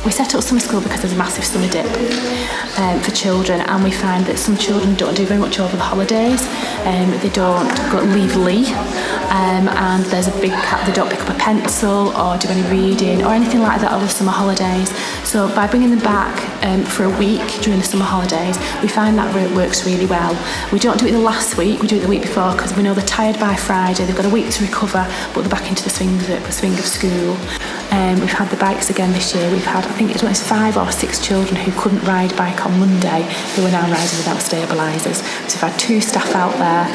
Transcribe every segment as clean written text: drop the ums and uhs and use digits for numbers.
We set up summer school because there's a massive summer dip for children, and we find that some children don't do very much over the holidays. They don't leave Lee, and there's a big they don't pick up a pencil or do any reading or anything like that over the summer holidays. So by bringing them back for a week during the summer holidays, we find that works really well. We don't do it the last week, we do it the week before, because we know they're tired by Friday, they've got a week to recover, but they're back into the swing of school. We've had the bikes again this year. We've had, I think it was 5 or 6 children who couldn't ride a bike on Monday who are now riding without stabilisers. So we've had 2 staff out there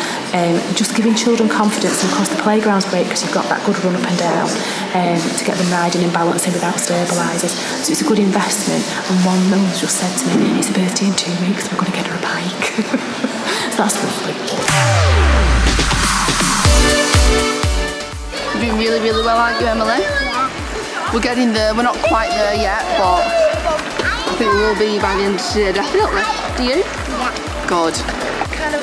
just giving children confidence, and of course the playground's great because you've got that good run up and down to get them riding and balancing without stabilisers. So it's a good investment, and one woman's just said to me, it's a birthday in 2 weeks, we're going to get her a bike. So that's lovely. You're doing really, really well, aren't you, Emily? We're getting there, we're not quite there yet, but I think we will be by the end of today, definitely. Do you? Yeah. Good.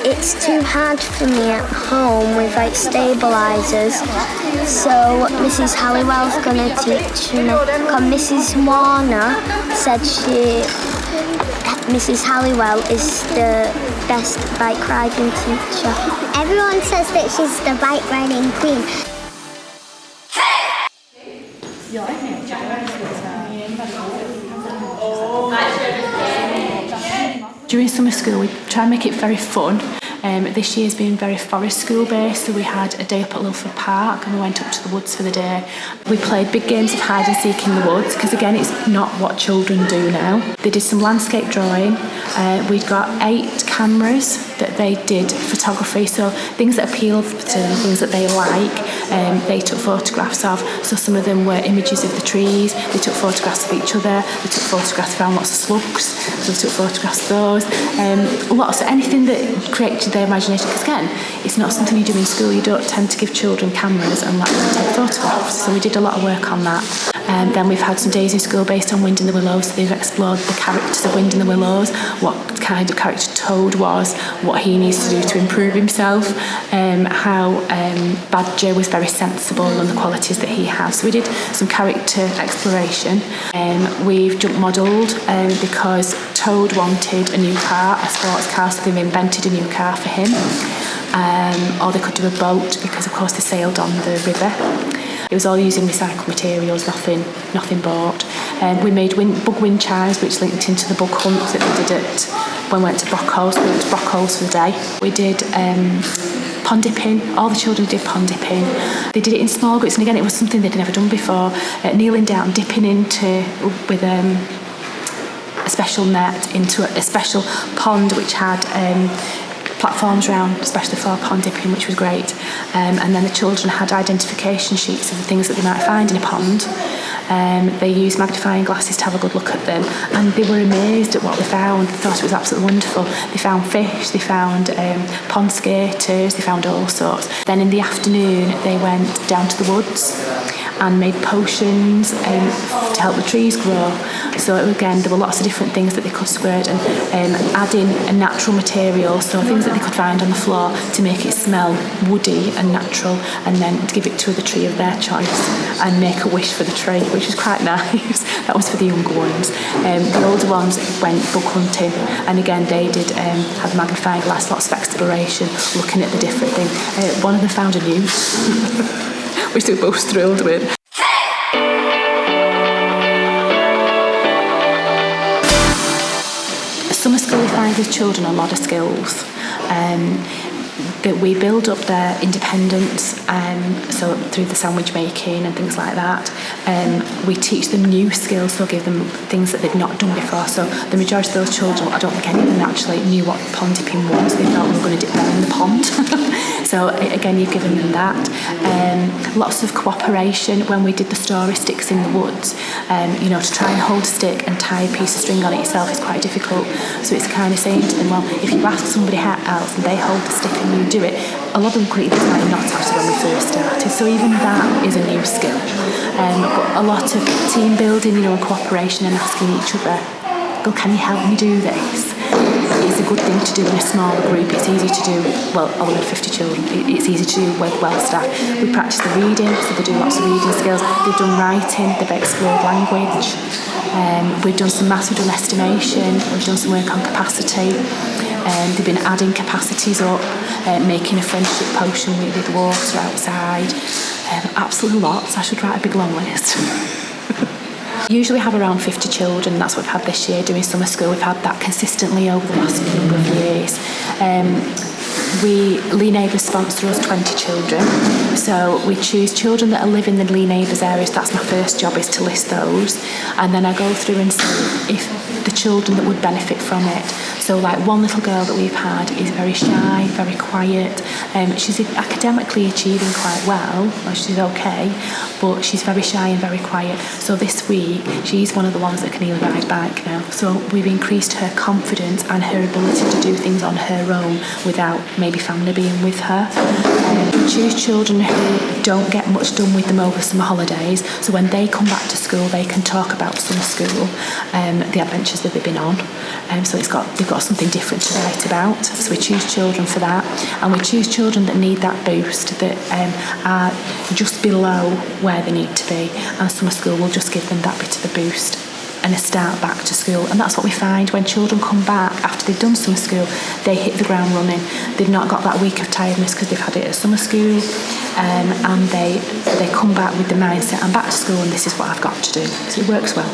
It's too hard for me at home with like stabilisers, so Mrs. Halliwell's gonna teach me. Because Mrs. Warner said Mrs. Halliwell is the best bike riding teacher. Everyone says that she's the bike riding queen. During summer school, we try and make it very fun. This year's been very forest school based, so we had a day up at Lilford Park and we went up to the woods for the day. We played big games of hide and seek in the woods, because again it's not what children do now. They did some landscape drawing. We'd got 8 cameras that they did photography, so things that appealed to them, things that they like, they took photographs of. So some of them were images of the trees, they took photographs of each other, they took photographs, found lots of slugs, so they took photographs of those. Lots of anything that created their imagination, because again, it's not something you do in school. You don't tend to give children cameras and let them take photographs, so we did a lot of work on that. Then we've had some days in school based on Wind in the Willows, so they've explored the characters of Wind in the Willows, what kind of character Toad was, what he needs to do to improve himself, how Badger was very sensible and the qualities that he has. So we did some character exploration. We've jump modelled because Toad wanted a new car, a sports car, so they've invented a new car for him. Or they could do a boat because of course they sailed on the river. It was all using recycled materials, nothing bought. We made bug wind chimes, which linked into the bug hunt that we did when we went to Brockholes. We went to Brockholes for the day. We did pond dipping. All the children did pond dipping. They did it in small groups, and again, it was something they'd never done before. Kneeling down, dipping with a special net into a special pond which had platforms around, especially for pond dipping, which was great. And then the children had identification sheets of the things that they might find in a pond. They used magnifying glasses to have a good look at them, and they were amazed at what they found. They thought it was absolutely wonderful. They found fish, they found pond skaters, they found all sorts. Then in the afternoon they went down to the woods and made potions to help the trees grow. So again, there were lots of different things that they could squirt, and add in a natural material, so things that they could find on the floor to make it smell woody and natural, and then to give it to the tree of their choice and make a wish for the tree, which was quite nice. That was for the younger ones. The older ones went bug hunting, and again they did have a magnifying glass, lots of exploration, looking at the different things. One of them found a noose, which they were both thrilled with. Summer school, we find with children a lot of skills. That we build up their independence, so through the sandwich making and things like that. We teach them new skills, so give them things that they've not done before. So the majority of those children, I don't think any of them actually knew what pond dipping was. They thought we were going to dip them in the pond. So again, you've given them that. Lots of cooperation when we did the story sticks in the woods. To try and hold a stick and tie a piece of string on it yourself is quite difficult. So it's kind of saying to them, well, if you ask somebody else and they hold the stick and you do it, a lot of them couldn't even like not after when we first started. So even that is a new skill. But a lot of team building, and cooperation and asking each other, well, can you help me do this? is a good thing to do in a smaller group. It's easy to do, well, other than 50 children, it's easy to do with well staffed. We practice the reading, so they do lots of reading skills. They've done writing, they've explored language. We've done some maths, we've done estimation, we've done some work on capacity. They've been adding capacities up, making a friendship potion with water outside. Absolutely lots. I should write a big long list. Usually have around 50 children. That's what we've had this year doing summer school. We've had that consistently over the last number of years. Lee Neighbours sponsor us 20 children, so we choose children that are living in the Lee Neighbours areas. That's my first job, is to list those, and then I go through and see if the children that would benefit from it. So like one little girl that we've had is very shy, very quiet. She's academically achieving quite well, she's okay, but she's very shy and very quiet. So this week she's one of the ones that can even ride a bike now. So we've increased her confidence and her ability to do things on her own without maybe family being with her. We choose children who don't get much done with them over summer holidays, so when they come back to school they can talk about summer school, the adventures that they've been on. So they've got something different to write about. So we choose children for that, and we choose children that need that boost, that are just below where they need to be, and summer school will just give them that bit of a boost and a start back to school. And that's what we find when children come back after they've done summer school. They hit the ground running. They've not got that week of tiredness because they've had it at summer school, and they come back with the mindset, I'm back to school and this is what I've got to do. So it works well.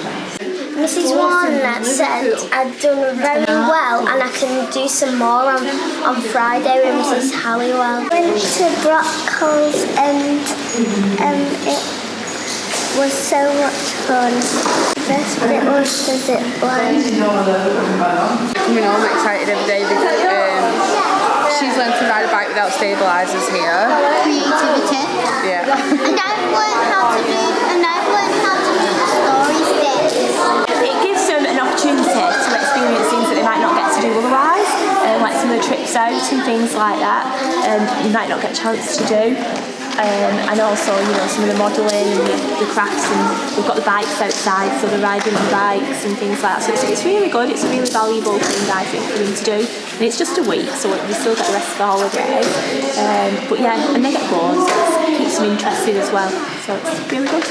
Mrs. Warner said I'd done very well and I can do some more on Friday with Mrs. Halliwell. Went to Brockholes and it was so much fun. The best bit was the zip line. Coming home excited every day because she's learned to ride a bike without stabilisers here. Creativity. Yeah. And I've learned how to do the story sticks. It gives them an opportunity to experience things that they might not get to do otherwise, like some of the trips out and things like that, you might not get a chance to do. And also, some of the modelling and the crafts, and we've got the bikes outside, so they're riding on bikes and things like that. So it's really good. It's a really valuable thing, I think, for them to do. And it's just a week, so we still get the rest of the holiday. But yeah, and they get bored, so it keeps them interested as well. So it's really good.